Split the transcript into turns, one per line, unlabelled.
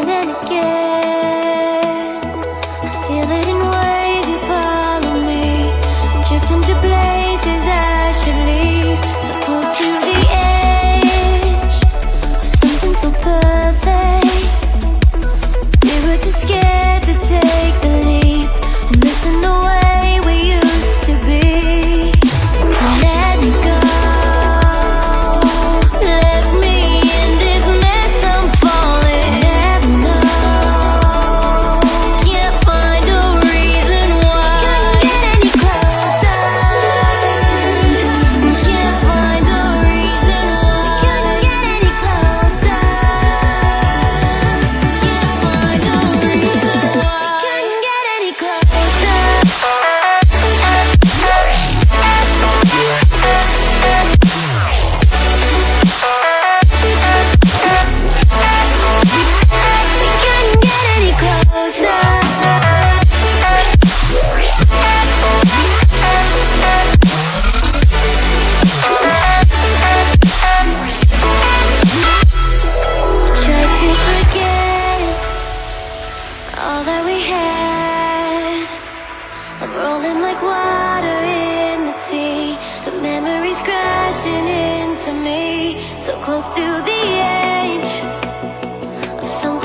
again and again. I feel it in ways you follow me, drifting to places I should leave. So close to the edge of something so perfect. We were too scared to take the leap and listen the way we used to be. Let me go. All that we had, I'm rolling like water in the sea. The memories crashing into me, so close to the edge of some